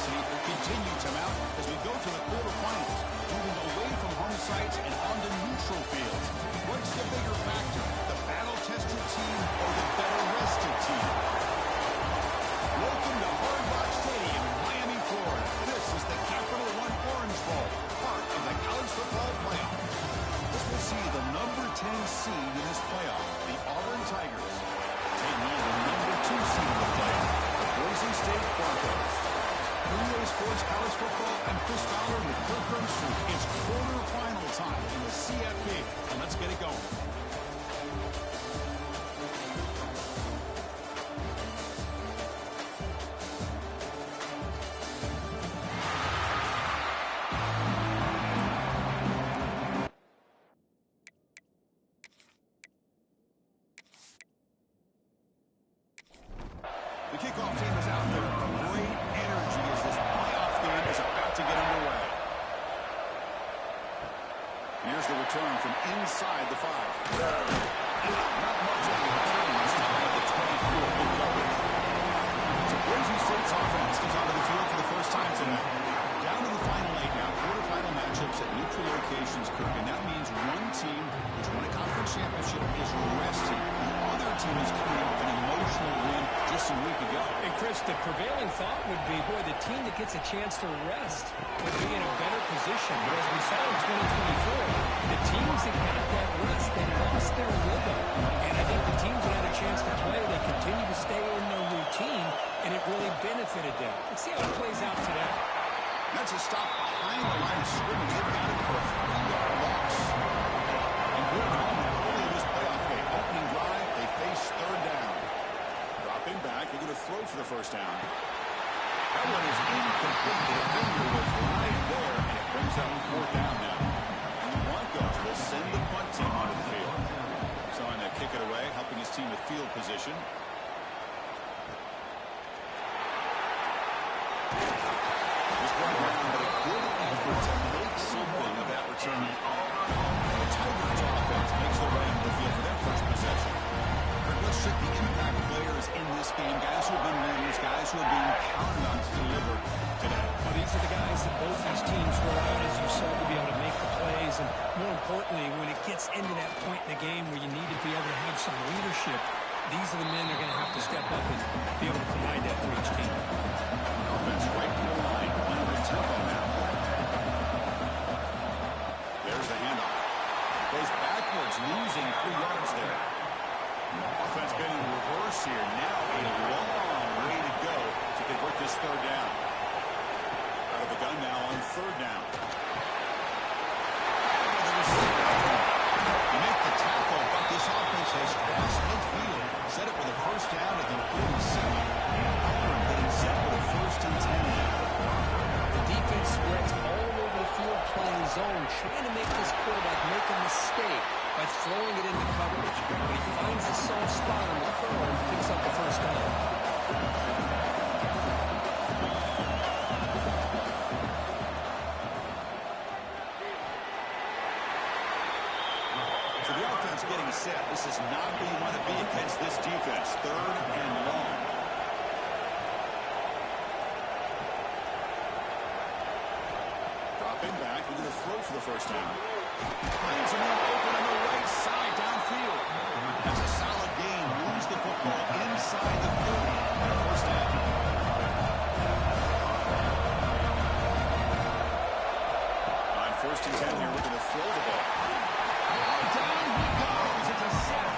intensity continue to mount as we go to the quarterfinals, moving away from home sites and onto neutral fields. What's the bigger factor, the battle-tested team or the better-rested team? Welcome to Hard Rock Stadium in Miami, Florida. This is the Capital One Orange Bowl, part of the college football playoff. We'll see the number 10 seed in this playoff, the Auburn Tigers, taking on the number 2 seed in the playoff, the Boise State Broncos. Relay Sports College Football, I'm Chris Fowler with Kirk Grimstreet. It's quarterfinal time in the CFP, and let's get it going. The kickoff team is out there. Great energy as this playoff game is about to get underway. Here's the return from inside the 5. Not much of a return this time at the 24. Good coverage. So Boise State's offense comes onto the field for the first time today. Down to the final 8 now. Quarterfinal matchups at neutral locations, Kirk. And that means one team which won a conference championship is resting. The other team is coming off an emotional win just a week ago. And Chris, the prevailing thought would be, boy, the team that gets a chance to rest would be in a better position. But as we saw in 2024, the teams that got that rest, they lost their rhythm. And I think the teams that had a chance to play, they continue to stay in their routine, and it really benefited them. Let's see how it plays out today. That's a stop behind the line of scrimmage. They've got it for a 3-yard loss. And we're on early in this playoff game. Opening drive, they face third down. Dropping back, they're going to throw for the first down. That one is incomplete. The defender was right there, and it brings up fourth down now. And the Broncos will send the punt team onto the field. Trying to kick it away, helping his team with field position. But a good effort to make something of that return. The Tigers offense makes their way into the field for their first possession. Let's check the impact players in this game. Guys who have been winners, guys who are being counted on to deliver today. Well, these are the guys that both these teams rely on, as you said, to be able to make the plays. And more importantly, when it gets into that point in the game where you need to be able to have some leadership, these are the men that are going to have to step up and be able to provide that for each team. Offense right to the line, under the tempo now. There's the handoff. Goes backwards, losing 3 yards there. Offense been in reverse here. Now a long way to go to convert this third down. Out of the gun now on third down. You make the tackle, but this offense has crossed midfield. Set it for the first down at the 47. Getting set for the first and 10 now. The defense spreads all over the field playing zone, trying to make this quarterback make a mistake by throwing it into coverage. But he finds a soft spot on the throw and picks up the first down. So the offense getting set. This is not where you want to be against this defense. Third and long. Dropping back. We're going to throw for the first down. Finds a man open on the right side downfield. That's a solid gain. Moves the football inside the 30 and a first down. On first and 10 here, we're going to throw the ball. Down he goes. It's a sack.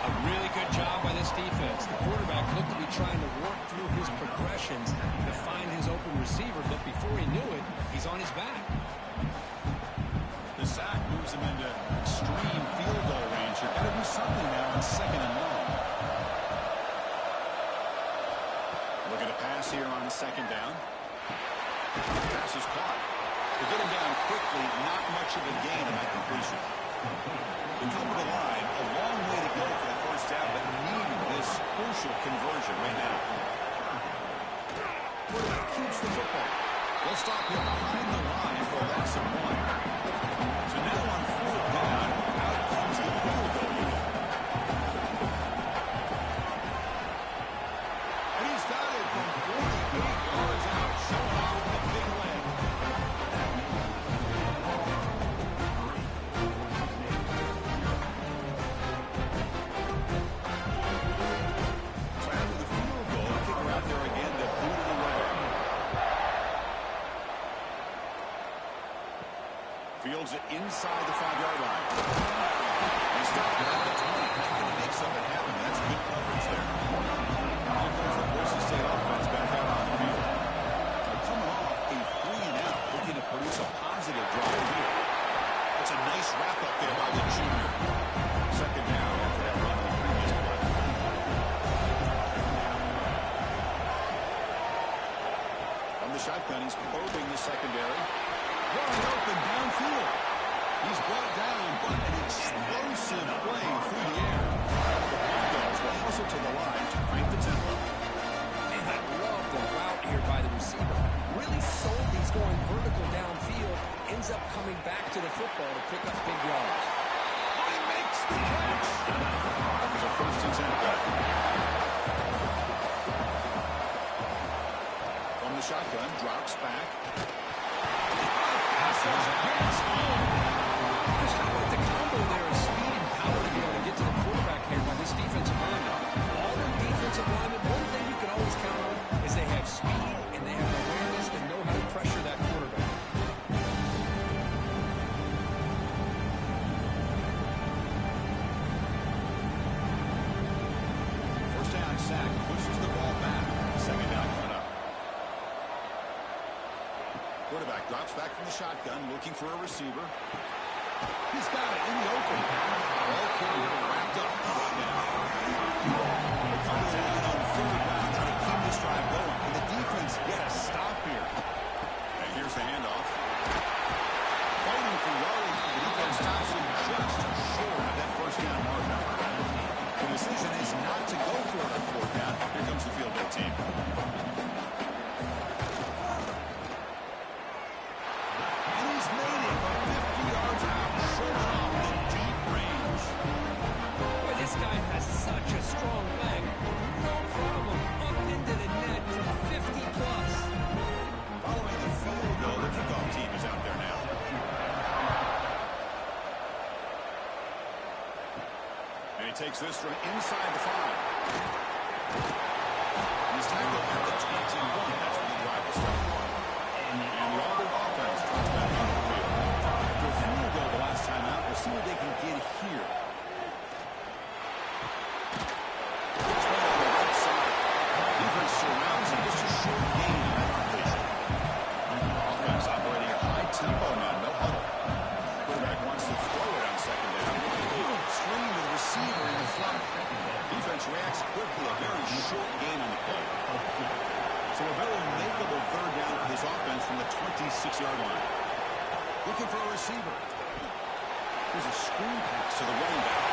A really good job by this defense. The quarterback looked to be trying to work through his progressions to find his open receiver, but before he knew it, he's on his back. The sack moves him into extreme field goal range. You've got to do something now on second and long. Looking to pass here on second down. Pass is caught. To get him down quickly, not much of a gain in that completion. They come to the line, a long way to go for the first down, but needing this crucial conversion right now. Quarterback keeps the football. They'll stop him behind the line for a loss of 1. So now on fourth down, out comes the field goal unit. And he's got it from 48 yards out, showing shotgun. He's probing the secondary. Wide open downfield. He's brought down, but an explosive play through the air. The Broncos will hustle to the line to crank the tempo. And I love the route here by the receiver. Really sold these going vertical downfield. Ends up coming back to the football to pick up big yards. He makes the catch. That was a first attempt back. From the shotgun, drops back. Passes gets home. Just how about the combo there of speed and power to be able to get to the quarterback here by this defensive lineman. All their defensive linemen, one thing you can always count on is they have speed and they have awareness and know how to pressure that quarterback. First down sack pushes the ball back. Second down coming up. Quarterback drops back from the shotgun, looking for a receiver. He's got it in the open. Ball carried and wrapped up. They come to the line on third down, trying to keep this drive going. And the defense get a stop here. And here's the handoff. Fighting for yardage, the defense stops him just short of that first down marker. The decision is not to go for it on fourth down. Here comes the field goal team. And he's made it 50 yards out, showing off the deep range. Boy, this guy has such a strong leg. No problem. Up into the net from 50 plus. Following the field goal, the kickoff team is out there now. And he takes this from inside the 5. He's tackled at the 21. That's where the drive will start. And the Auburn offense comes back onto the field. After a field goal the last time out, we'll see what they can get here. It's right on the right side. Defense surrounds him. Just a short gain on that completion. Offense operating at high tempo now. No huddle. Quarterback wants to throw it on second down. Screen to the receiver in the front. Defense reacts quickly. A very short gain on the play. So a very makeable third down for this offense from the 26-yard line. Looking for a receiver. Here's a screen pass to the running back.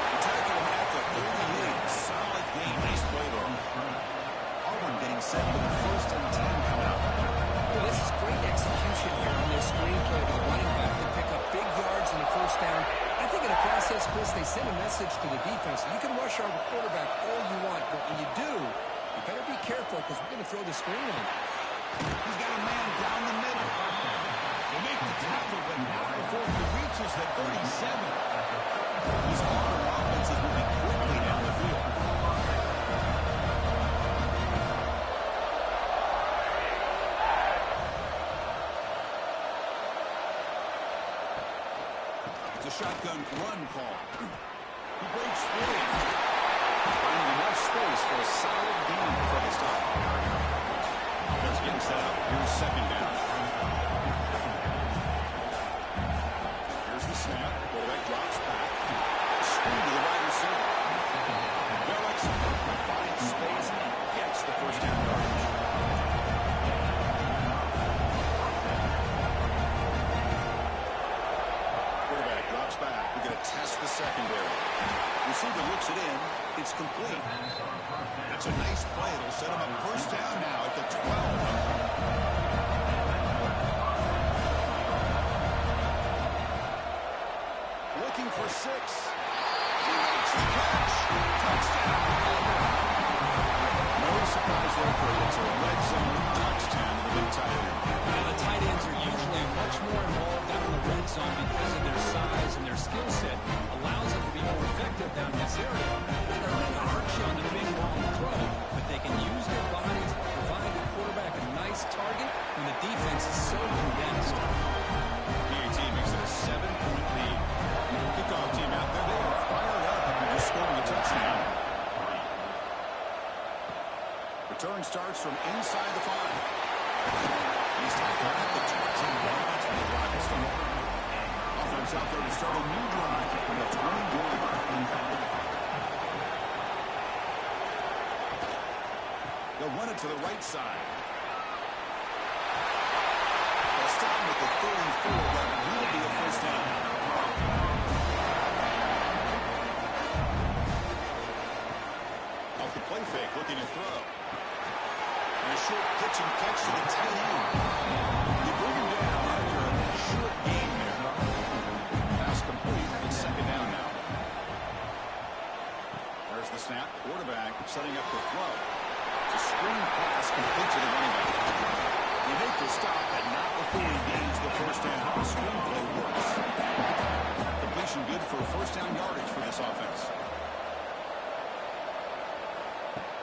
The tackle him at the 38. Solid gain. Nice play there. Auburn getting set for the first and 10 coming up. Well, this is great execution here on this screenplay to the running back to pick up big yards in the first down. I think in the process, Chris, they send a message to the defense. You can rush our quarterback all you want, but when you do, you better be careful because we're going to throw the screen on him. He's got a man down the middle. They make the tackle, but not before he reaches the 37. This Auburn offense is moving quickly down the field. It's a shotgun run call. He breaks through. Finding enough space for a solid gain before they stop. Offense getting set up. Here's second down. Here's the snap. Quarterback drops back. Screen to the wide receiver. Garrett's finds space and gets the first down yardage. Quarterback drops back. We're going to test the secondary. Receiver looks it in. It's complete. That's a nice play. It'll set him up first down now at the 12. Looking for 6. He makes the catch. Touchdown. No surprise there, Kurt. It's a red zone touchdown to the big tight end. Now, the tight ends are usually much more involved down in the red zone because of their size and their skill set. Allows them to be more effective down in this area. They're really not hurt you on the big long throw, but they can use their bodies to provide the quarterback a nice target when the defense is so condensed. PAT makes it a 7-point lead. Kickoff team out there, they are fired up after just scoring a touchdown. Return starts from inside the 5. He's tackled at the 21. That's when the drive will start. Offense out there to start a new drive from the 21. They'll run it to the right side. stop with the 3rd and 4. That will be a first down. Off the play fake, looking to throw. And a short pitch and catch to the tight end. You bring him down after a short game there. Pass complete. It's 2nd down now. There's the snap. Quarterback setting up the throw. It's a screen pass complete to the running back. They make the stop and not before he gains the first down. The screen play works. Completion good for first down yardage for this offense.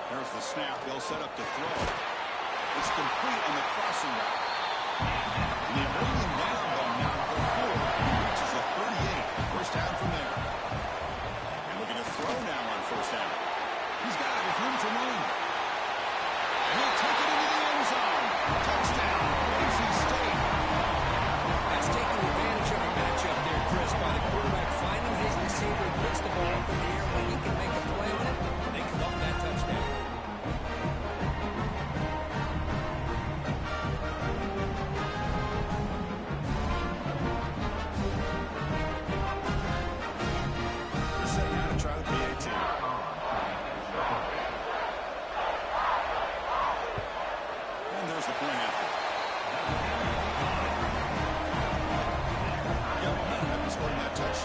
There's the snap. They'll set up to throw. It's complete on the crossing route. And they bring him down, but not before he reaches the 38. First down from there. And looking to throw now on first down. He's got it with room to run. And he'll take it into the end zone. Touchdown, Boise State. That's taking advantage of a matchup there, Chris, by the quarterback finding his receiver, puts the ball up in the air when he can make a play with it. They come up with that touchdown.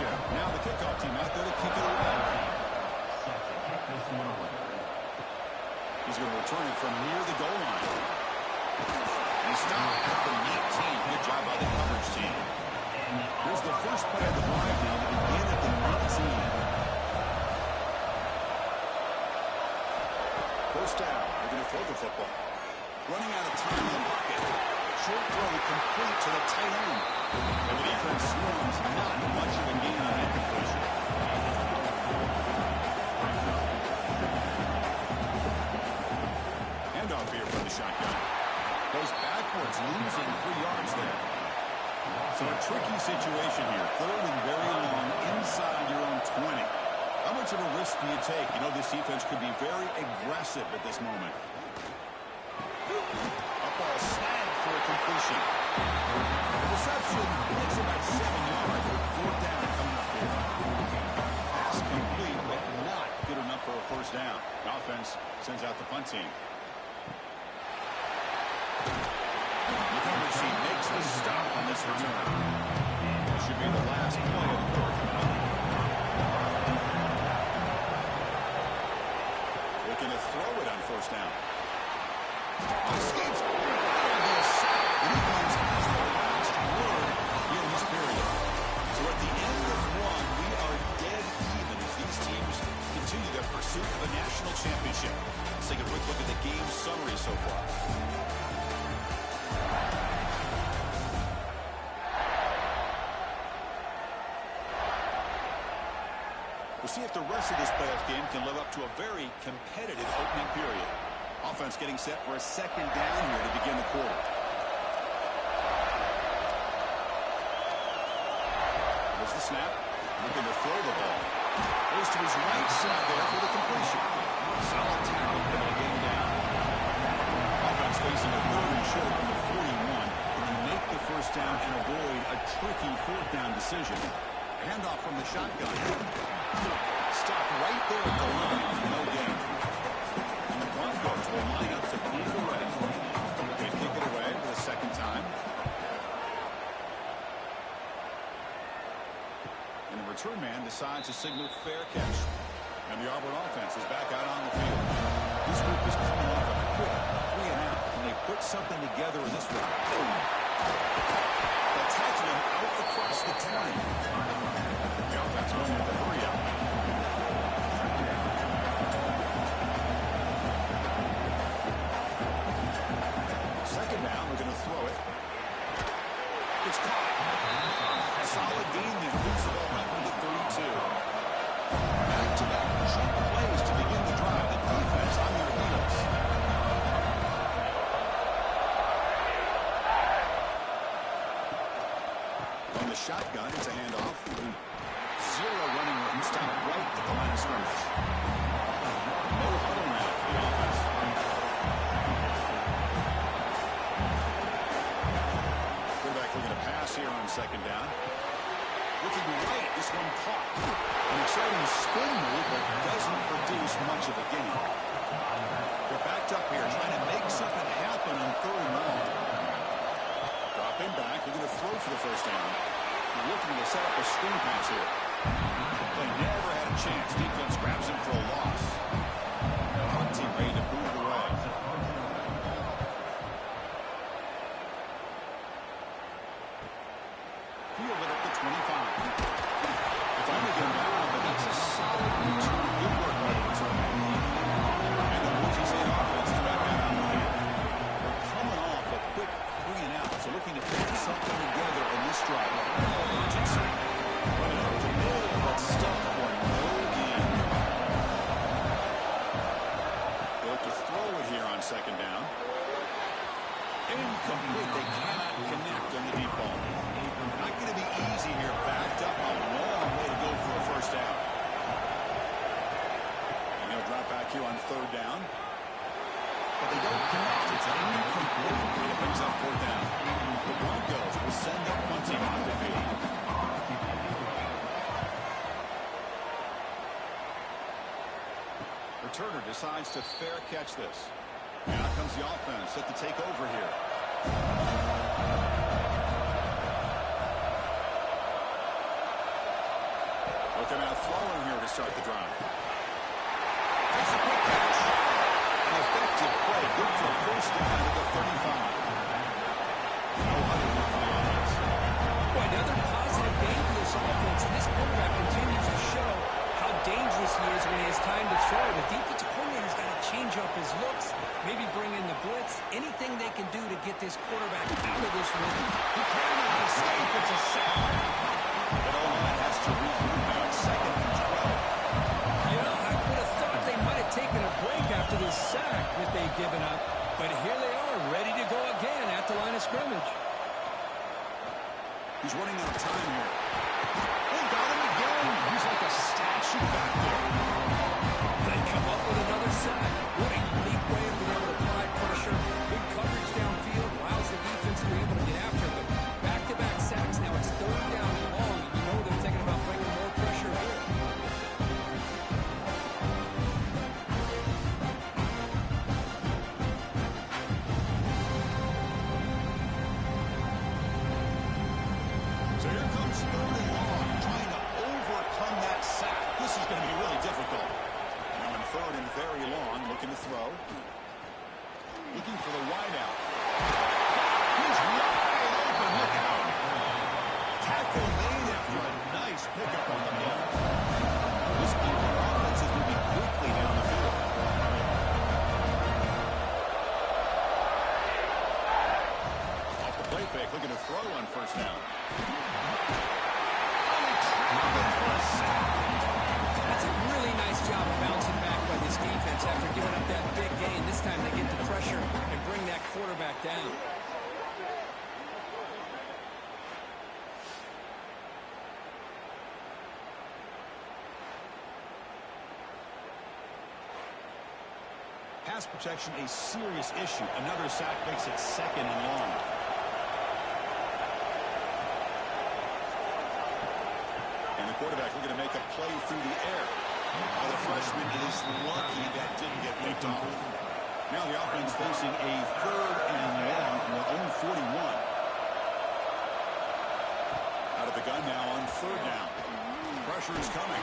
Now the kickoff team out there to kick it away. He's going to return it from near the goal line. He stopped at the 19. Good job by the coverage team. Here's the first play of the drive now to begin at the 19. First down. They're going to throw the football. Running out of time in the pocket. Short throw complete to the tight end. And the defense swarms. Not much of a gain on that completion. Handoff here from the shotgun. Goes backwards, losing 3 yards there. So a tricky situation here. 3rd and very long inside your own 20. How much of a risk do you take? You know, this defense could be very aggressive at this moment. Up ball snagged for a completion. The reception makes about 7 yards with 4th down coming up here. Pass complete, but not good enough for a first down. The offense sends out the punt team. The coverage team makes the stop on this return. It should be the last play of the quarter. Looking to throw it on first down. Escapes. The defense has the last word in this period. So at the end of one, we are dead even as these teams continue their pursuit of a national championship. Let's take a quick look at the game summary so far. We'll see if the rest of this playoff game can live up to a very competitive opening period. Offense getting set for a 2nd down here to begin the quarter. There's the snap. Looking to throw the ball. Goes to his right side there for the completion. Solid tackle to get the game down. Offense facing a 3rd and short from the 41. And they make the first down and avoid a tricky 4th down decision. Handoff from the shotgun. Stop right there at the line. No gain. And the Broncos will line up to punt it away. They kick it away for the 2nd time. And the return man decides to signal fair catch. And the Auburn offense is back out on the field. This group is coming off a quick 3 and out. And they put something together in this one. The tackling out across the 20. The offense going with the 3 out. Second down, we're going to throw it. It's caught. Solid gain there. Moves the ball up to the 32. Back-to-back jump plays to begin the drive. The defense on their heels. On the shotgun, it's a handoff. 0 running room. Stop decent spin move, but doesn't produce much of a gain. They're backed up here, trying to make something happen on 3rd and long. Dropping back, looking to throw for the first down. Looking to set up a screen pass here. They never had a chance. Defense grabs him for a loss. Punt team ready to boot it away. Field it at the 25. If I may get him down, but that's a solid return. Good work by the return. And the Boise State offense is back out on the field. They're coming off a quick 3 and out, so looking to put something together in this drive. Emergency. Running up the middle, but stuck for no gain. They look to throw it here on 2nd down. Incomplete. They cannot connect on the deep ball. Not going to be easy here. Backed up a long way to go for a first down. And he'll drop back here on 3rd down. But they don't connect. It's incomplete. It brings up 4th down. The Broncos will send up punting on the field. Returner decides to fair catch this. Now comes the offense set to take over here. Looking at throwing here to start the drive. Takes a quick catch. An effective play. Good for a first down at the 35. No other move for the offense. Boy, another positive game for this offense. And this quarterback continues to show how dangerous he is when he has time to throw. The defensive coordinator's got to change up his looks, maybe bring in the blitz, anything they can do to get this quarterback out of this rhythm. He can't make a mistake. It's a sack. But O-line has to regroup now. 2nd and 12. You know, I would have thought they might have taken a break after this sack that they've given up. But here they are, ready to go again at the line of scrimmage. He's running out of time here. They got him again. He's like a statue back there. They come up with another sack. What a unique way of being able to apply pressure. Good coverage downfield. Allows the defense to be able to get after them. Back-to-back sacks. Now it's 3rd down and long. You know they're thinking about bringing more pressure here. So here comes 3rd and long, trying to overcome that sack. This is going to be really difficult. Now in 3rd and very long, looking to throw. Looking for the wideout. He's wide open. Look out. Tackle made after a nice pickup on the ball. This Cleveland offense is moving quickly down the field. Off the play fake, looking to throw on 1st down. That's a really nice job of bouncing back by this defense after giving up that big gain. This time they get the pressure and bring that quarterback down. Pass protection, a serious issue. Another sack makes it 2nd and long. And the quarterback looking to make a play through the air. Well, the freshman is lucky that didn't get picked off. Now the offense facing a 3rd and long from their own 41. Out of the gun now on 3rd down. Pressure is coming.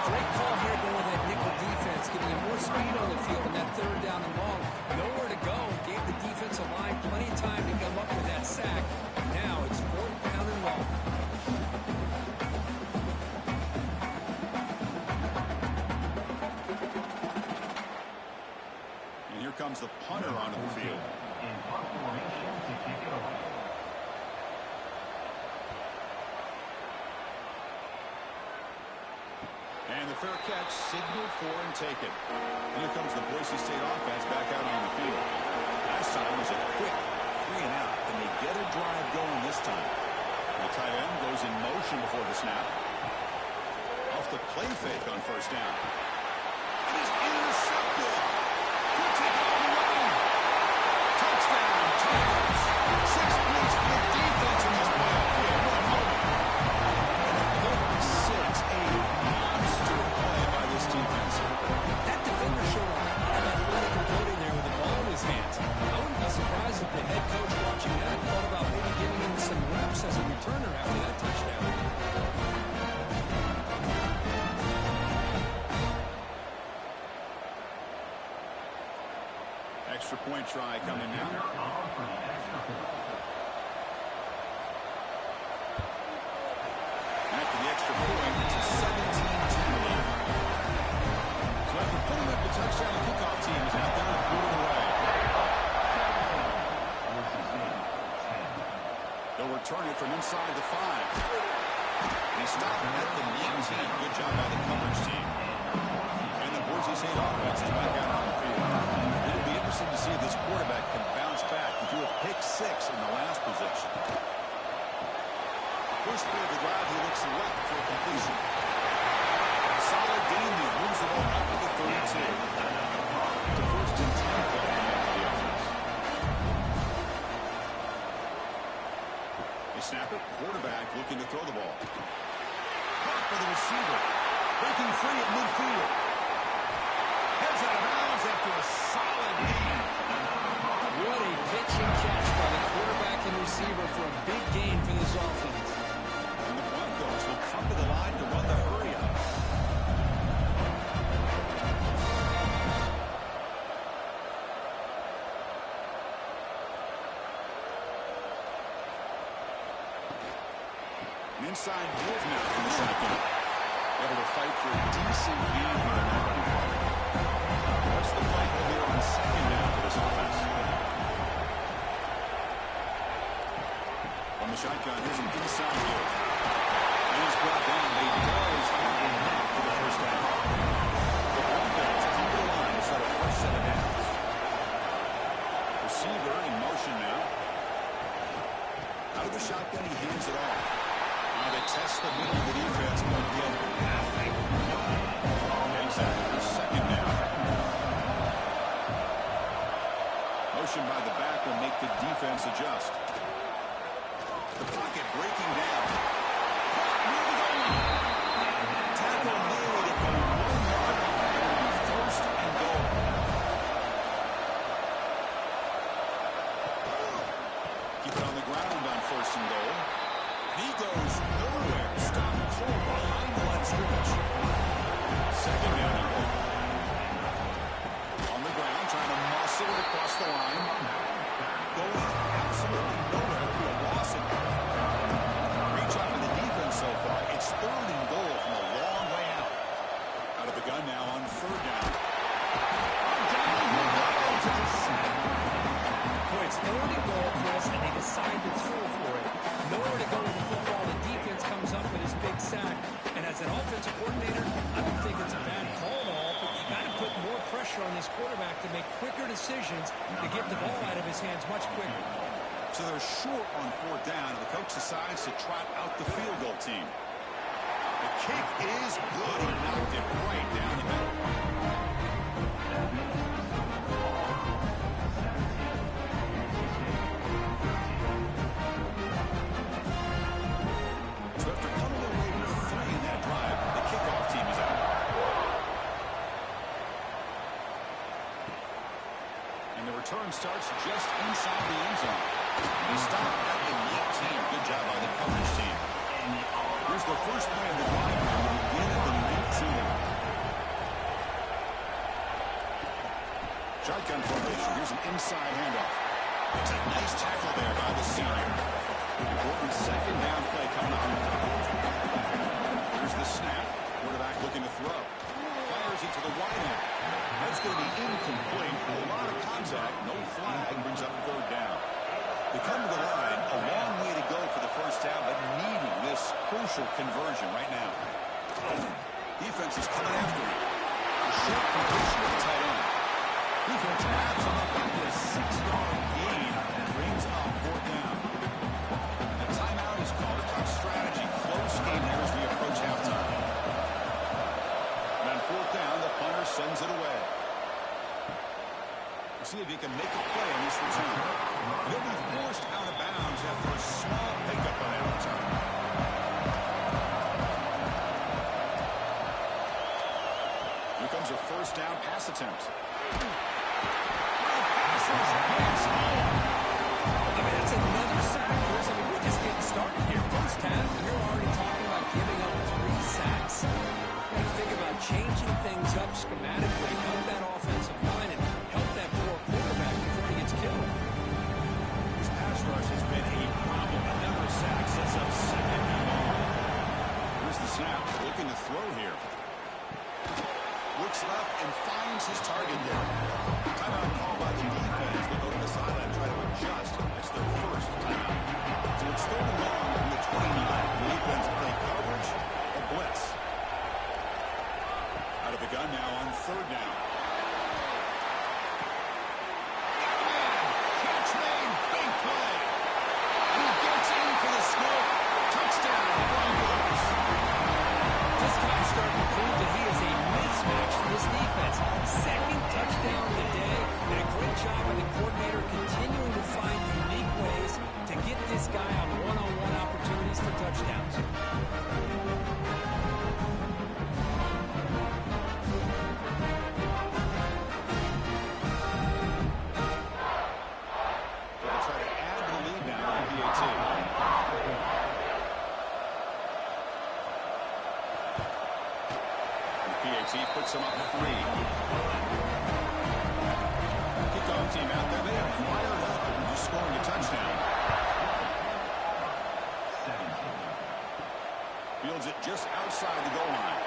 Great call here going with that nickel defense, giving them more speed on the field in that 3rd down and long. Nowhere to go. Gave the defensive line plenty of time to come up with that sack. Now it's 4th down and long. And here comes the punter onto the field. In punt formation to kick it off. And the fair catch, signal for and taken. And here comes the Boise State offense back out on the field. Last time was a quick 3 and out, and they get a drive going this time. The tight end goes in motion before the snap. Off the play fake on 1st down. It is intercepted. Good take all the way. Touchdown, Tigers. 6 points for the defense in this playoff game. What a moment. extra point try coming now. After the extra point, it's a 17-10 lead. So after putting up the touchdown, the kickoff team is out there to boot it away. They'll return it from inside the 5. They stop at the 19. Good job by the coverage team. And the Boise State offense is back out on the field. It'll be interesting to see if this quarterback can bounce back. He threw a pick 6 in the last possession. First play of the drive, he looks left for a completion. Solid gain there. Moves the ball up to the 32. It's a first and 10 play for the offense. They snap it. Quarterback looking to throw the ball. Back for the receiver. Breaking free at midfield. Heads out of bounds after a solid gain. What a pitch and catch by the quarterback and receiver for a big gain for this offense. And the Broncos will come to the line to run the hurry up. An inside move now from the shotgun. Able to fight for a decent gain here in that running play. What's the play here on second down for this offense? On the shotgun, here's an inside give. And he's brought down. They does have him back for the first down. The Broncos come to the line to start a first set of downs. Receiver in motion now. Out of the shotgun, he hands it off. Now they test the middle of the defense, but again, nothing. Exactly. Second down. Motion by the back will make the defense adjust. The pocket breaking down. Tackle made at the 1-yard line. It will be first and goal. Keep it on the ground on first and goal. He goes nowhere. Stop cold behind the line of scrimmage. Second down and goal. On the ground, trying to muscle it across the line. Going absolutely nowhere. It'll be a loss in there. Reach out of the defense so far. It's third and goal from a long way out. Out of the gun now on third down. Boy, it's third and goal, Chris, and they decide to throw for it. Nowhere to go with the football. The defense comes up with his big sack. And as an offensive coordinator, I don't think it's a bad call at all, but you got to put more pressure on this quarterback to make quicker decisions to get the ball out of his hands much quicker. So they're short on fourth down, and the coach decides to trot out the field goal team. The kick is good. He knocked it right down the middle. So after coming away with 3 in that drive, the kickoff team is out. And the return starts just inside the end zone. They stop at the 19. Good job by the coverage team. Here's the first play of the drive. They begin at the 19. Shotgun formation. Here's an inside handoff. It's a nice tackle there by the senior. Important second down play coming up. Here's the snap. Quarterback looking to throw. Fires it to the wide end. That's going to be incomplete. A lot of contact. No flag. Brings up third down. They come to the line. A long way to go for the first down, but needing this crucial conversion right now. Defense is coming after him. A short completion to the tight end. Defense wraps him up after a 6-yard gain. Brings up fourth down. A timeout is called. A top strategy. Close game here as we approach halftime. And on fourth down, the punter sends it away. We'll see if he can make a play on this return. He'll be forced out of bounds after a small pickup on that return. Here comes a first down pass attempt. I mean, that's another sack, Chris. I mean, we're just getting started here. First half, you're already talking about giving up 3 sacks. You got to think about changing things up schematically, help that offensive line, and help that poor quarterback looking to throw here. Looks left and finds his target there. Timeout called by the defense. They go to the sideline and try to adjust. It's their first timeout. So it's third and long from the 29. The defense play coverage or blitz. Out of the gun now on third down. Catch made. Big play. He gets in for the score. Touchdown, Broncos. This guy's starting to prove that he is a mismatch for this defense. Second touchdown of the day, and a great job by the coordinator continuing to find unique ways to get this guy on one-on-one opportunities for touchdowns. They'll try to add the lead now on PAT. PAT puts them up 3. Kickoff team out there. They are fired up and just scoring a touchdown. Fields it just outside the goal line.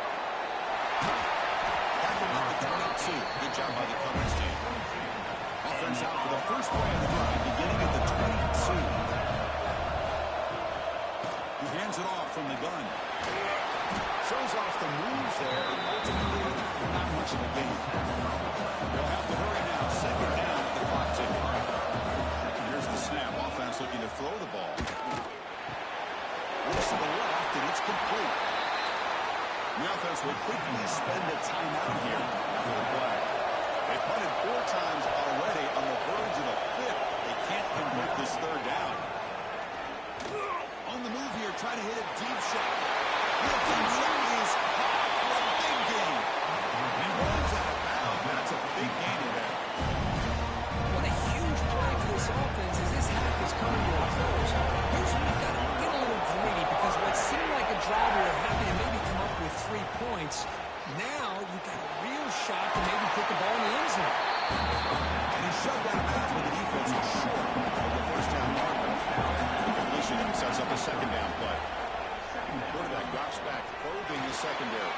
Back at the 22. Good job by the coverage team. Offense out for the first play of the drive, beginning at the 22. He hands it off from the gun. Shows off the moves there, and ultimately not much of a gain. They'll have to hurry now. Second down at the clock ticking. Here's the snap. Offense looking to throw the ball. Looks to the left, and it's complete. The offense will quickly spend a timeout here after the play. They punted 4 times already on the verge of a 5th. They can't convert this third down. On the move here, trying to hit a deep shot. The deep shot is caught for a big gain. And runs out of bounds. That's a big gain there. What a huge play for this offense as this half is coming to a close. Here's where you've got to get a little greedy because what seemed like a drive where you're happy to maybe come up with 3 points, now you've got a real shot to maybe put the ball in the end zone. And he shoved out of bounds when the defense was short of the first down marker. The completion sets up a second down play. Quarterback drops back, probing the secondary.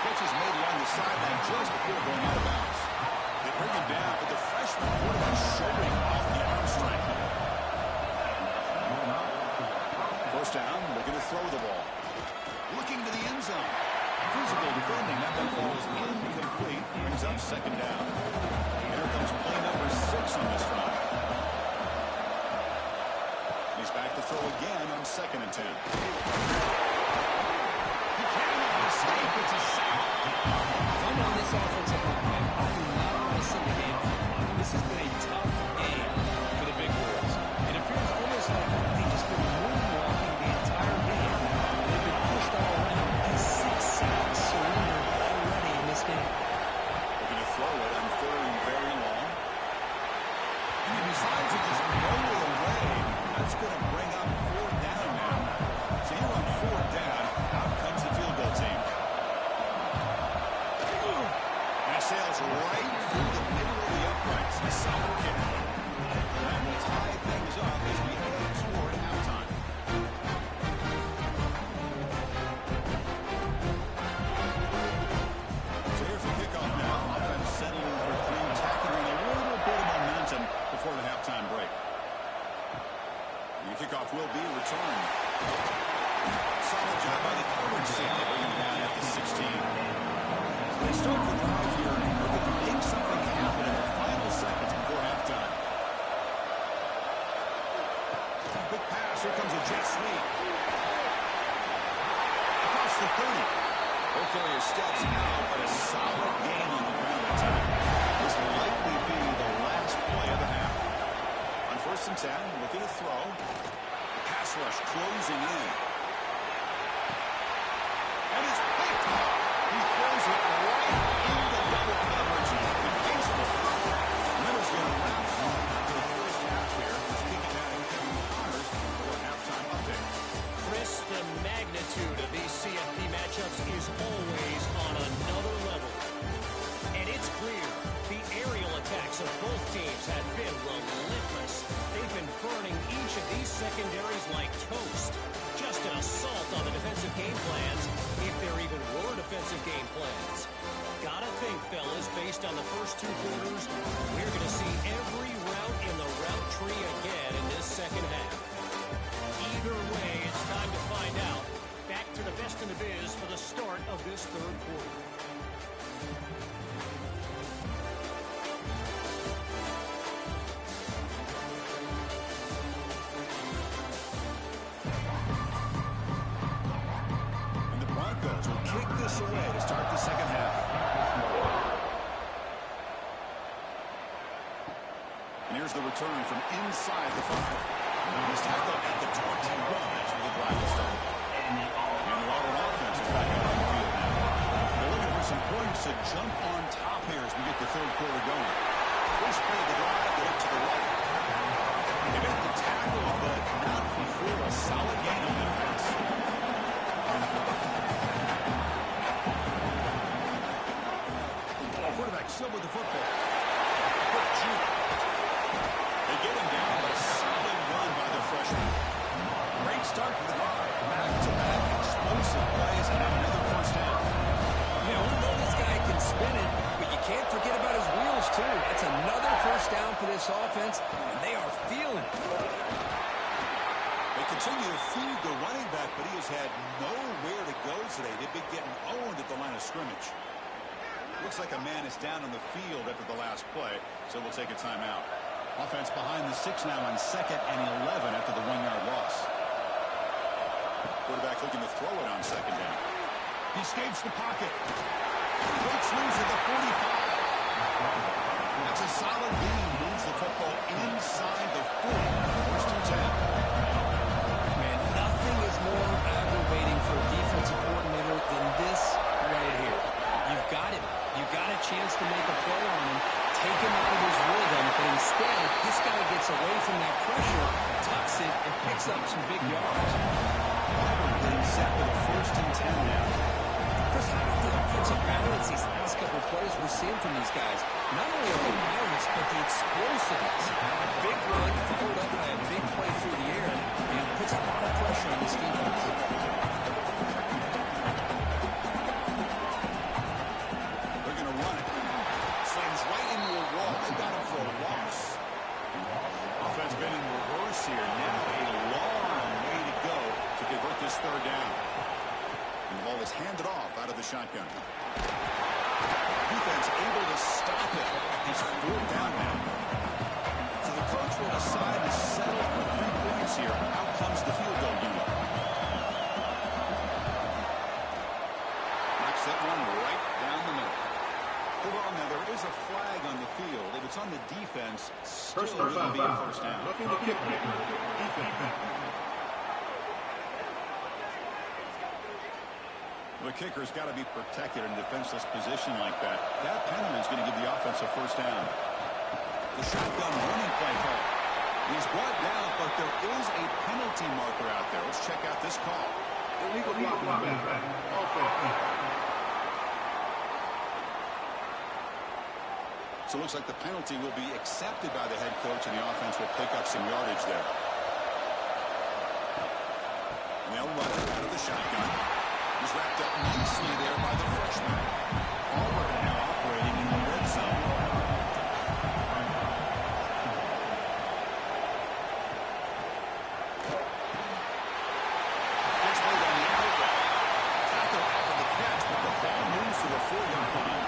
Catch is made along the sideline just before going out of bounds. They bring him down, but the freshman quarterback showing off the arm strength. First down, looking to throw the ball. Looking to the end zone. Physical defending, that ball is incomplete. Brings up second down. Here comes play number 6 on this drive. He's back to throw again on second and 10. He can't make a mistake. It's a sack. If I'm on this offensive line, I do not want to sit the game. This has been a tough game for the big boys. It appears almost like they've just been moonwalking the entire game. They've been pushed all around. And 6 sacks surrendered already in this game. Looking to throw it on third and very long. And he decides to just roll it away. That's going to bring up 4th down now. So here on 4th down, out comes the field goal team. And he sails right through the middle of the uprights. A solid kick. That will tie things up as we head toward halftime. So here's the kickoff now. Offense settling for 3, tacking on a little bit of momentum before the halftime break. The kickoff will be returned. Solid job by the coverage team. They bring him down at the 16. So they start the drive here looking to make something happen in the final seconds before halftime. Quick pass. Here comes a jet sweep. Across the 30. O'Carrier steps out, but a solid gain on the ground attack. This will likely be the last play of the half. On 1st and 10, looking to throw. The pass rush closing in. And it's picked up. He throws it right into double coverage. The case for Middle's going to wrap up the first half here. Let's kick it out and Kevin Connors for a halftime update. Chris, the magnitude of these CFP matchups is always on another level. And it's clear the aerial attacks of both teams have been relentless. They've been burning each of these secondaries like toast. Just just an assault on the defensive game plans, if there even were defensive game plans. Gotta think, fellas, based on the first 2 quarters, we're going to see every route in the route tree again in this second half. Either way, it's time to find out. Back to the best in the biz for the start of this third quarter. And the Broncos will kick this away to start the second half. And here's the return from inside the 5. He's tackled at the 21 as the drive will start. And the Auburn offense is back out on the field now. They're looking for some points to jump on top here as we get the third quarter going. First play of the drive, they look to the right. They make the tackle, but not before a solid gain on defense. Quarterback still with the football. Quick juke. They get him down, but a solid run by the freshman. Great start to the drive. Back-to-back explosive plays and now another first down. You know, we know this guy can spin it, but you can't forget about his wheels, too. That's another first down for this offense, and they are feeling it. They continue to feed the running back, but he has had nowhere to go today. They've been getting owned at the line of scrimmage. Looks like a man is down on the field after the last play, so we'll take a timeout. Offense behind the 6 now on 2nd and 11 after the 1-yard loss. Quarterback looking to throw it on 2nd down. He escapes the pocket. Breaks loose at the 45. That's a solid gain. Moves the football inside the 40. First and 10. Man, nothing is more aggravating for a defensive coordinator than this right here. You've got him. You've got a chance to make a play on him, take him out of his rhythm, but instead, this guy gets away from that pressure, tucks it, and picks up some big yards. Getting set with a first and 10 now. Chris, how about the offensive balance these last couple of plays we're seeing from these guys? Not only are they balanced, but the explosiveness. A big run followed up by a big play through the air, and puts a lot of pressure on this defense. Been in reverse here. Now a long way to go to convert this third down. And the ball is handed off out of the shotgun. Defense able to stop it. It's 4th down now. So the coach will decide to settle for 3 points here. Out comes the field goal unit. Knocks that one right down the middle. Hold on now, there is a flag on the field. If it's on the defense, still it wouldn't be a first down. Looking to kick defense. The kicker's got to be protected in a defenseless position like that. That penalty is going to give the offense a first down. The shotgun running play call. He's brought down, but there is a penalty marker out there. Let's check out this call. Illegal blocking back. Ocfb. So it looks like the penalty will be accepted by the head coach, and the offense will pick up some yardage there. And they'll run it out of the shotgun. He's wrapped up nicely there by the freshman. Auburn now operating in the red zone. Next play on the outlet. Tackle after the catch, but the ball moves to the 4-yard line.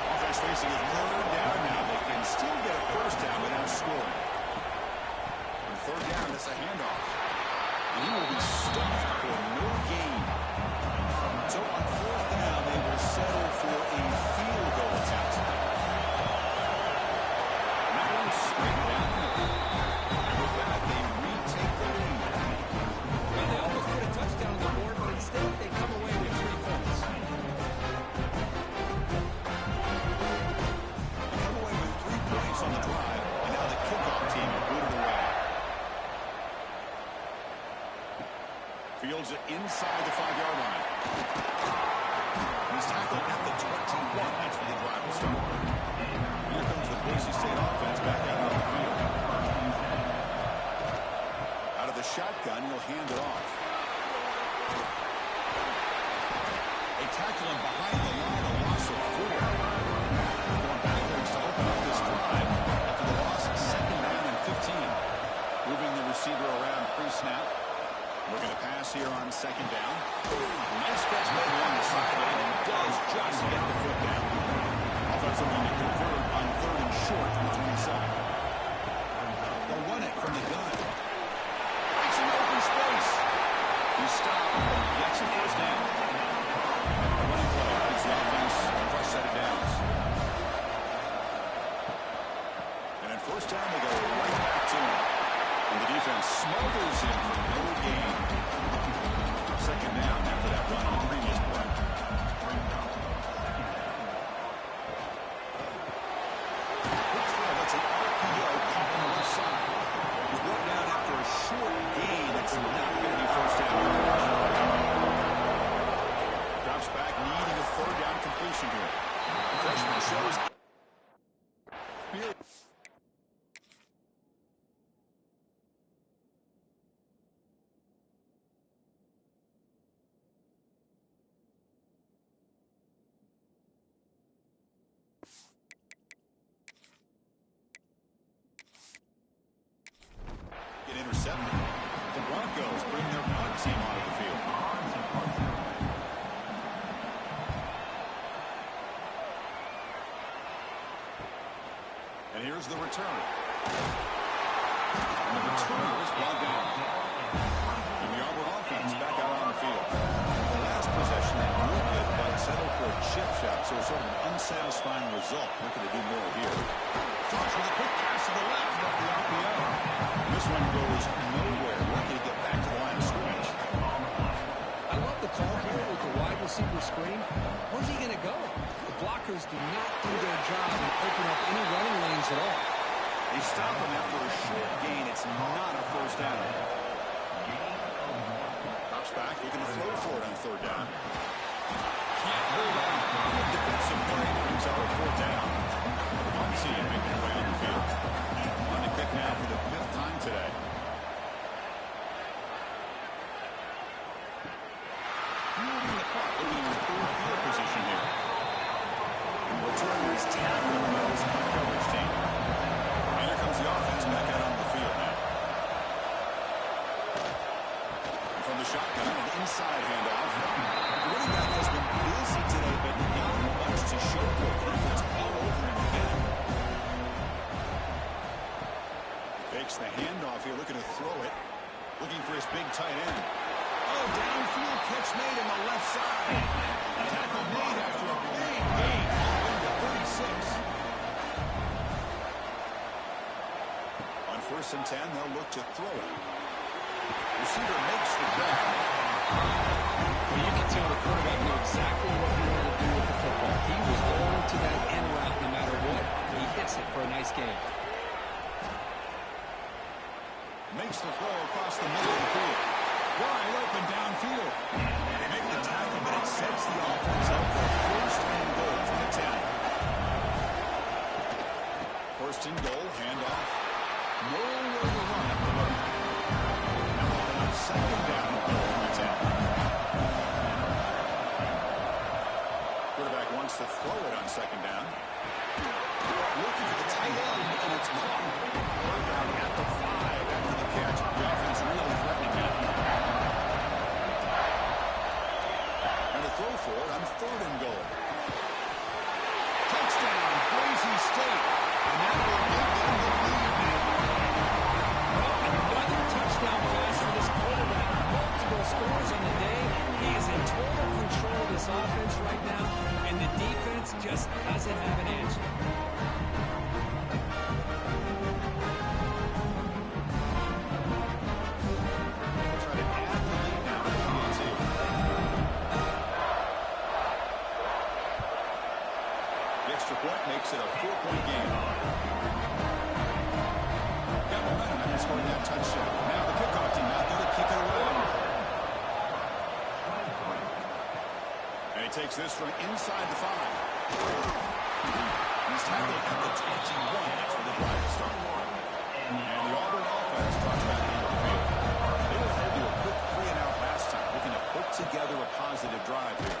Offense facing a third down now. They can still get a first down without scoring. On 3rd down, it's a handoff. And he will be stuffed for no gain. So on 4th down, they will settle tackle him behind the line, a loss of 4. Going backwards to open up this drive after the loss, second down and 15. Moving the receiver around pre-snap. Looking to pass here on second down. Nice catch made along the sideline, and does just get the foot down. Offensive line to convert on third and short from the 27. They'll run it from the gun. Breaks in open space. He stopped, gets a first down. The running play gives the offense a fresh set of downs. And at first down, they go right back to him. And the defense smothers him for no gain. Second down after that run on the previous play. That's an RPO caught on the left side. He's brought down after a short gain. It's not going to be first down. Drops back, needing a third down completion here. The freshman shows. Intercepted. The Broncos bring their punt team onto the field. And here's the return. And the return is brought down. And the Auburn offense back out on the field. The last possession that looked good, but settled for a chip shot, so sort of an unsatisfying result. Looking to do more here. Josh with a quick pass to the left off the RPO. This one goes nowhere. Lucky to get back to the line of scrimmage. I love the call here with the wide receiver screen. Where's he going to go? The blockers do not do their job and open up any running lanes at all. They stop him after a short gain. It's not a first down. Drops back, looking to throw for it on third down. Can't hold on. Good defensive play brings out a fourth down. One team making their way on the field. On the kick now for the 5th time today. Fielding the puck, looking to improve field position here. Returner is tackling those on the coverage team. And here comes the offense back out on the field now. And from the shotgun, an inside handoff. The running back has been busy today, but not much to show for it. The defense all over him again. Fakes the handoff here, looking to throw it. Looking for his big tight end. Oh, downfield catch made on the left side. Tackle made after a big gain. All into 36. On 1st and 10, they'll look to throw it. Receiver makes the grab. Well, you can tell the quarterback knew exactly what he wanted to do with the football. He was going to that end route no matter what. He hits it for a nice gain. Makes the throw across the middle of the field. Wide open downfield. They make the tackle, but it sets the offense up for 1st and goal from the 10. 1st and goal, handoff. Nowhere to run at the moment. Now on 2nd down and goal from the 10. Quarterback wants to throw it on 2nd down. Looking for the tight end, and it's caught. Down at the 5 after the catch. The offense really threatening him. And a throw for it on 3rd and goal. Touchdown, Boise State. And that will give them the lead now. Well, another touchdown pass for this quarterback. Multiple scores on the day. He is in total control of this offense right now, and the defense just doesn't have an answer. Extra point makes it a 4-point game. Got momentum after scoring that touchdown. Now the kickoff team out there to kick it away. And he takes this from inside the 5. He's tackled at the 21. That's where the drive will start. And the Auburn offense drops back into the field. They were headed to a quick 3-and-out last time, looking to put together a positive drive here.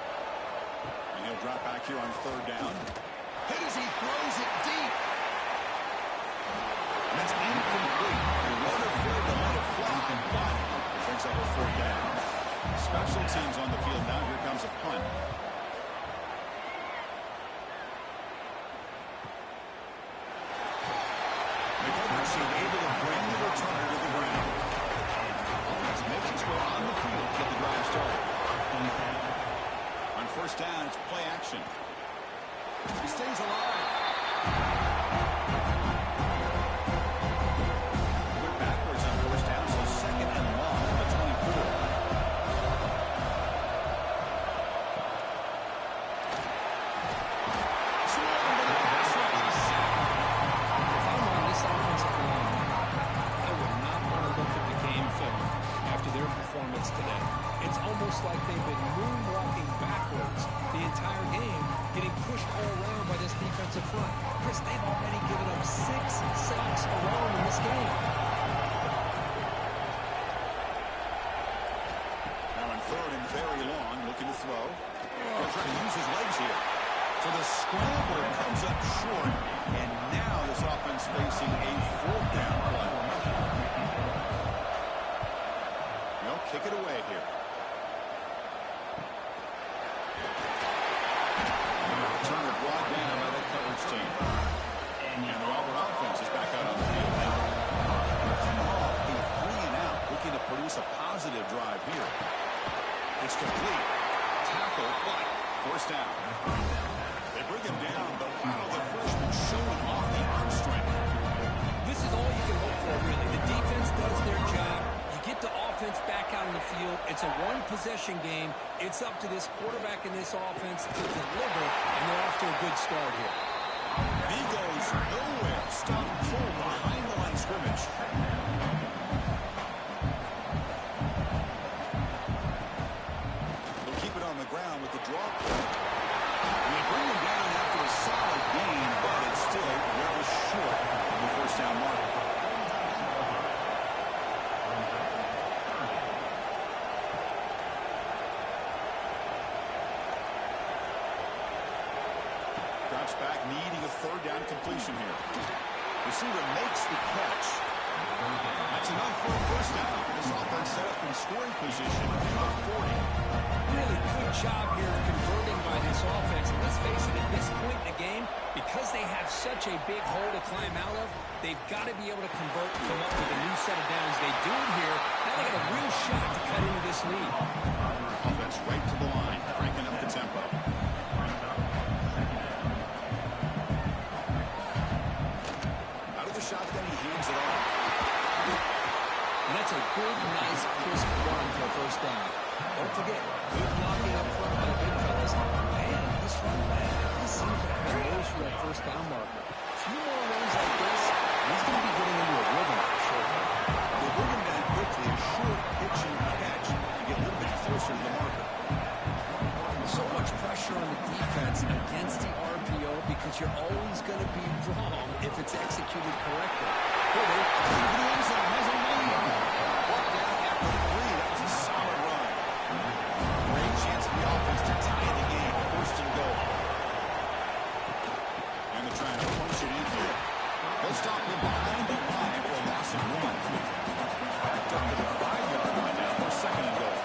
back here on third down. Hit as he throws it deep. And that's incomplete. They weren't afraid to let it fly, but it brings up a fourth down. Special teams on the field now. Here comes a punt. Able to bring the returner to the ground. Offense makes its way on the field to get the drive started. On first down, it's play action. He stays alive. Went backwards on first down, so second and long at the 24. Today. It's almost like they've been moonwalking backwards the entire game, getting pushed all around by this defensive front. Chris, they've already given up 6 sacks alone in this game. Now on third and very long, looking to throw. They're trying to use his legs here. So the scrambler comes up short, and now this offense facing a fourth down play. Kick it away here. Turner brought down by that coverage team. And the Auburn offense is back out on the field now. Coming off a 3-and-out, looking to produce a positive drive here. It's complete. Tackle, but first down. They bring him down, but wow, the freshman showing off the arm strength. This is all you can hope for, really. The defense does their job. Get the offense back out on the field. It's a one-possession game. It's up to this quarterback and this offense to deliver, and they're off to a good start here. He goes nowhere. Stop pull behind the line scrimmage. They'll keep it on the ground with the draw play. And they bring him down after a solid gain, but it's still well short of the first down mark. Back needing a third down completion here. Receiver makes the catch. That's enough for a first down. This offense set up in scoring position about 40. Really good job here of converting by this offense. And let's face it, at this point in the game, because they have such a big hole to climb out of, they've got to be able to convert and come up with a new set of downs. They do it here. Now they got a real shot to cut into this lead. Offense right to the line, cranking up the tempo. Shotgun, he hands it off. And that's a good, nice, crisp run for a first down. Don't forget, good blocking up front by the big fellas. And this run back, he seems to have nose for that first down marker. A few more runs like this, he's going to be getting into a rhythm for sure. They bring him down quickly, a short pitch and catch to get a little bit closer to the marker. So much pressure on the defense against the RPO because you're always going to be wrong if it's executed correctly. Here they go. The end zone has a lead. Brought down after 3. That was a solid run. Great chance for the offense to tie the game. First and goal. And they're trying to punch it in here. They'll stop him behind the line for a loss of 1. Backed up to the 5-yard line now for second and goal.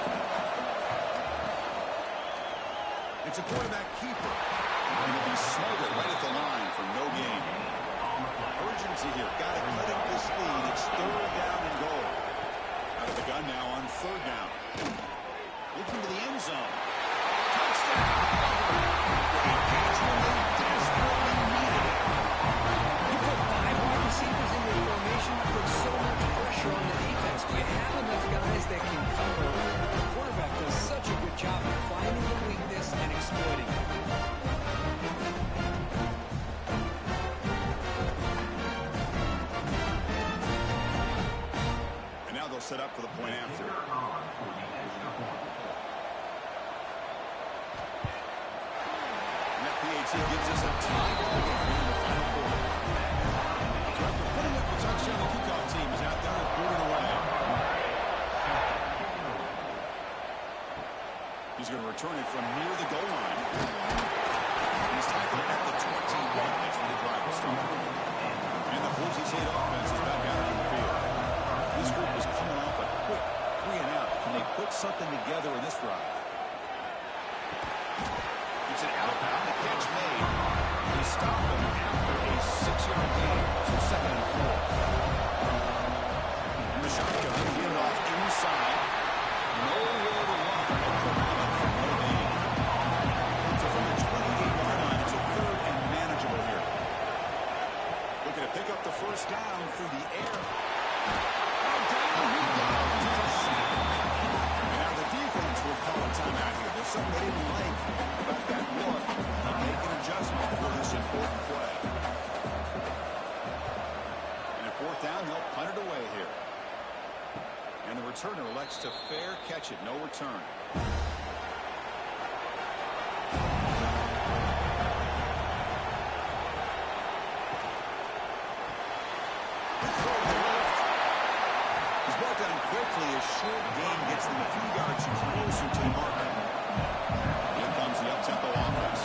It's a quarterback keeper. And he'll be smothered right at the line for no gain. Urgency here. Got to cut up this lead. It's third down and goal. Out of the gun now on third down. Looking to the end zone. Touchdown. Great catch when they desperately needed it. You put 5 wide receivers in your formation, put so much pressure on the defense. Do you have enough guys that can cover? The quarterback does such a good job of finding the weakness and exploiting it. They'll set up for the point after. And that PAT gives us a tie ball game in the final quarter. After putting up the touchdown, the kickoff team is out there and booted away. He's going to return it from near the goal line. He's tackled at the 21. That's where the drive will start. And the Boise State offense is back out on the field. This group is coming off a quick 3-and-out. Can they put something together in this drive? It's an outbound. The catch made. They stop him after a 6-yard gain. So 2nd and 4. And the shotgun handed off inside. Nowhere to run. No gain. So from the 28-yard line, it's a 3rd and manageable here. Looking to pick up the first down through the air. Down he goes. It's a sack. And now the defense will call a timeout here. There's something they didn't like about that look. Make an adjustment for this important play. And at 4th down, they'll punt it away here. And the returner elects to fair catch it. No return. He's brought down quickly. A short gain gets them a few yards closer to the marker. Here comes the up-tempo offense.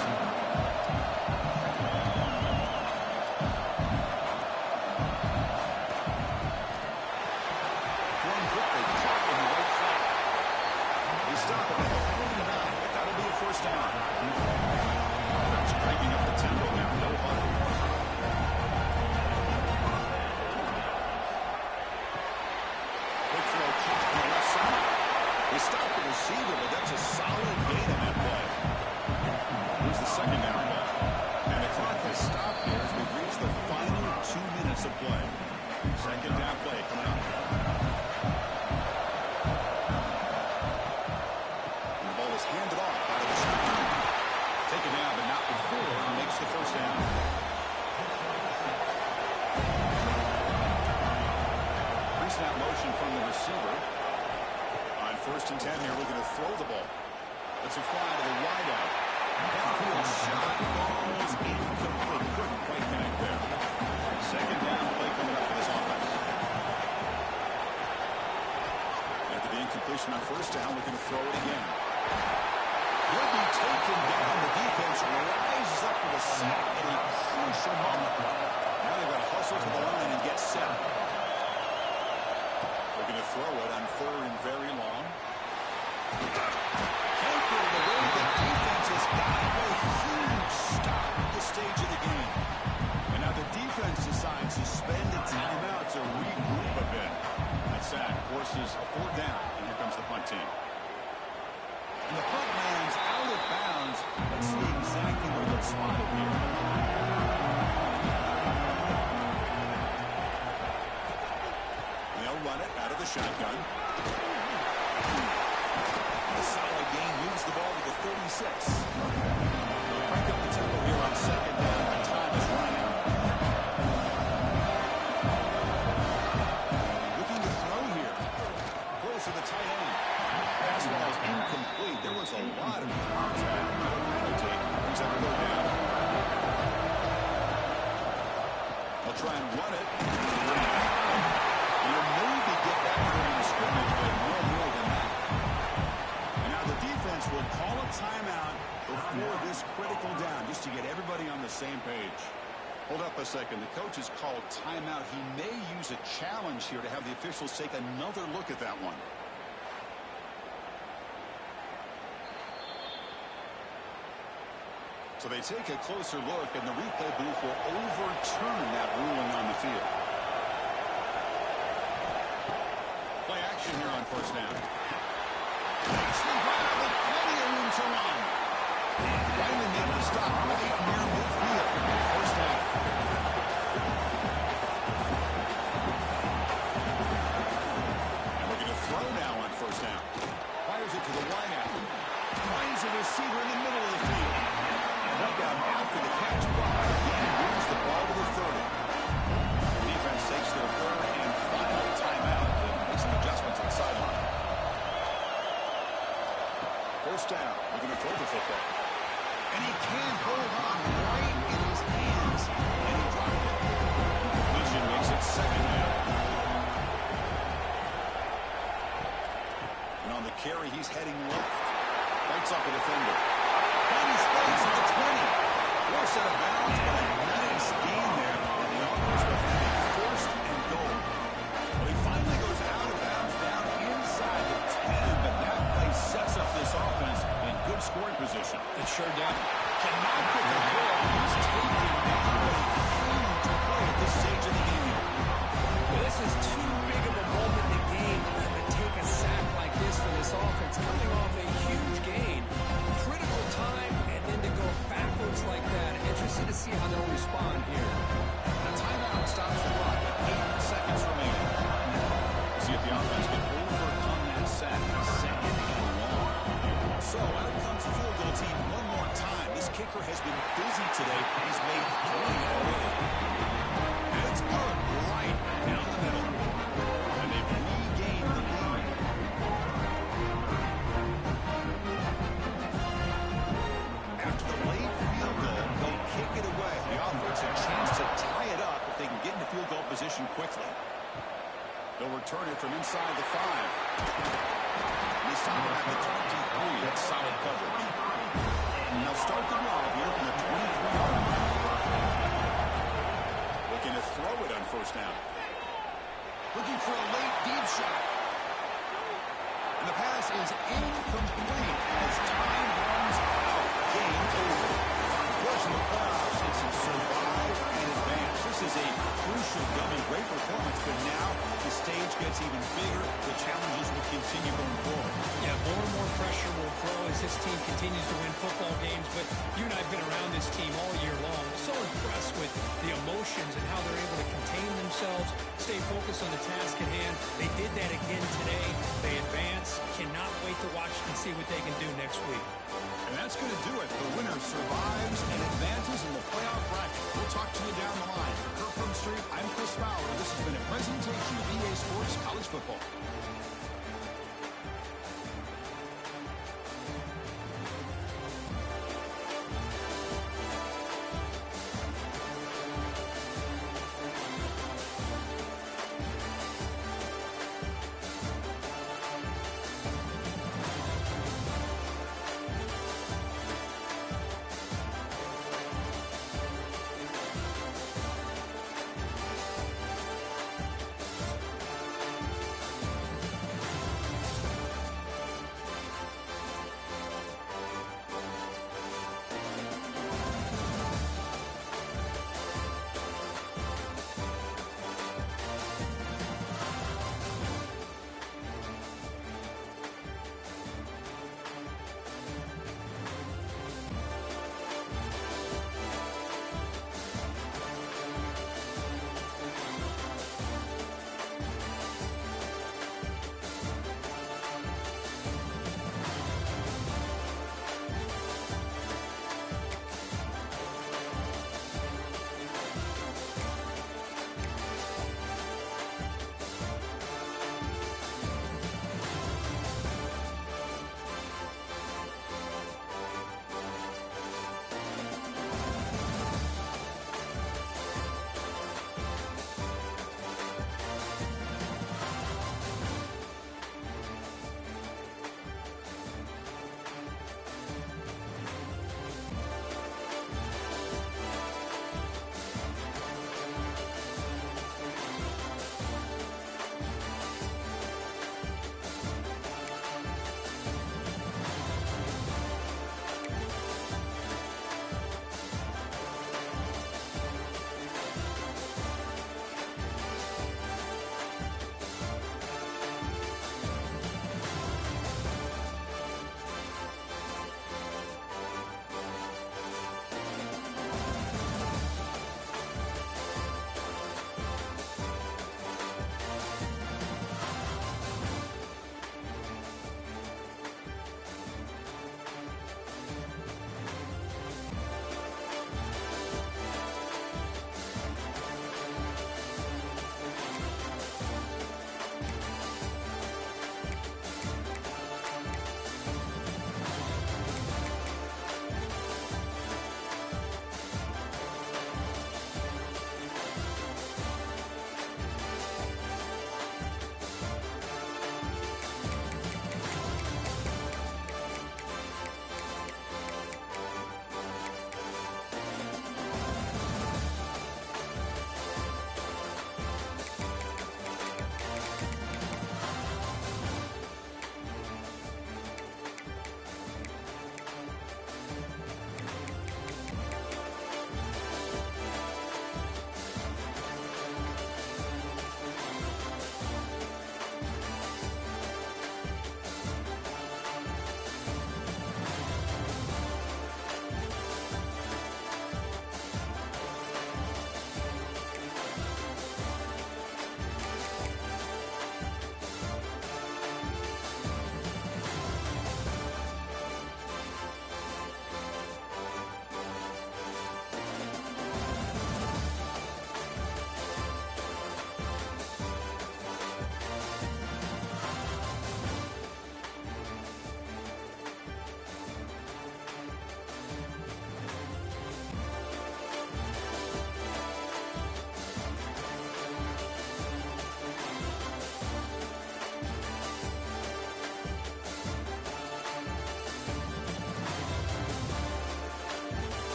Throwing quickly, caught in the right flat. They stop it at 49, but that'll be a first down. Offense cranking up the tempo now, no huddle. Quick throw caught on the left side. They stop the receiver, but that's a solid gain on that play. Here's the 2nd down ball. And the clock has stopped here as we've reached the final 2 minutes of play. 2nd down play coming up. And the ball is handed off out of the shotgun. Taken down, but not before he makes the first down. Pre-snap motion from the receiver. On 1st and 10 here, looking to throw the ball. It's a fly to the wideout. Downfield shot falls incomplete. Couldn't quite connect there. 2nd down play coming up for this offense. After the incompletion on 1st down, looking to throw it again. He'll be taken down. The defense rises up with a sack at a crucial moment. Now they've got to hustle to the line and get set. Looking to throw it on 3rd and very long. Can't get it away. The defense has got a huge stop at this stage of the game. And now the defense decides to spend a timeout to regroup a bit. That sack forces a 4th down, and here comes the punt team. And the punt lands out of bounds. Let's see exactly where they'll spot it here. They'll run it out of the shotgun. A solid gain moves the ball to the 36. Crank up the tempo here on 2nd down. The time is running out. Looking to throw here. Close to the tight end. Fastball is incomplete. There was a lot of contact. No penalty. He's up to go down. They'll try and run it. You'll maybe get back to the scrimmage, but no more than that. And now the defense will call a timeout before this critical down, just to get everybody on the same page. Hold up a second. The coach has called timeout. He may use a challenge here to have the officials take another look at that one. So they take a closer look, and the replay booth will overturn that ruling on the field. Play action here on 1st down. Takes the grab with plenty of room to run. Finally made the stop right near midfield. 1st down. And looking to throw now on 1st down. Fires it to the wideout. Finds a receiver in the middle of the field. Right down after the catch, but again moves the ball to the 30. The defense takes their 3rd and final timeout and makes some adjustments on the sideline. 1st down, looking to throw the football. And he can't hold on right in his hands. And he dropped it. Completion makes it 2nd down. And on the carry, he's heading left. Bites off a defender. Finds space at the 20. Force out of bounds, but a nice gain there. And the offense will have a first and goal. Well, he finally goes out of bounds down inside the 10, but that play sets up this offense in good scoring position. It sure does. Cannot get the ball. He's taking down a huge play at this stage of the game. Well, this is too big of a moment in the game for them to take a sack like this for this offense, coming off a huge gain. Critical time, and then to go backwards like that. Interested to see how they'll respond here. And a timeout stops the clock with 8 seconds remaining. See if the offense can overcome that sack. Second and long. So out comes the field goal team one more time. This kicker has been busy today. He's made 3 already. And it's good right down the middle. And they've regained the lead. After the late field goal, they'll kick it away. The offense a chance to tie it up if they can get into field goal position quickly. They'll return it from inside the 5. This time around the 23. That's solid coverage. And they'll start the drive here from the 23-yard line. Looking to throw it on first down. Looking for a late deep shot. And the pass is incomplete as time runs out. Game over. Was in the playoffs, it's survive and advance. This is a crucial dummy. Great performance, but now the stage gets even bigger. The challenges will continue going forward. Yeah, more and more pressure will grow as this team continues to win football games, but you and I have been around this team all year long. So impressed with the emotions and how they're able to contain themselves, stay focused on the task at hand. They did that again today. They advance. Cannot wait to watch and see what they can do next week. And that's going to do it. The winner survives and advances in the playoff bracket. We'll talk to you down the line. For Kirkland Street, I'm Chris Fowler. This has been a presentation of EA Sports College Football.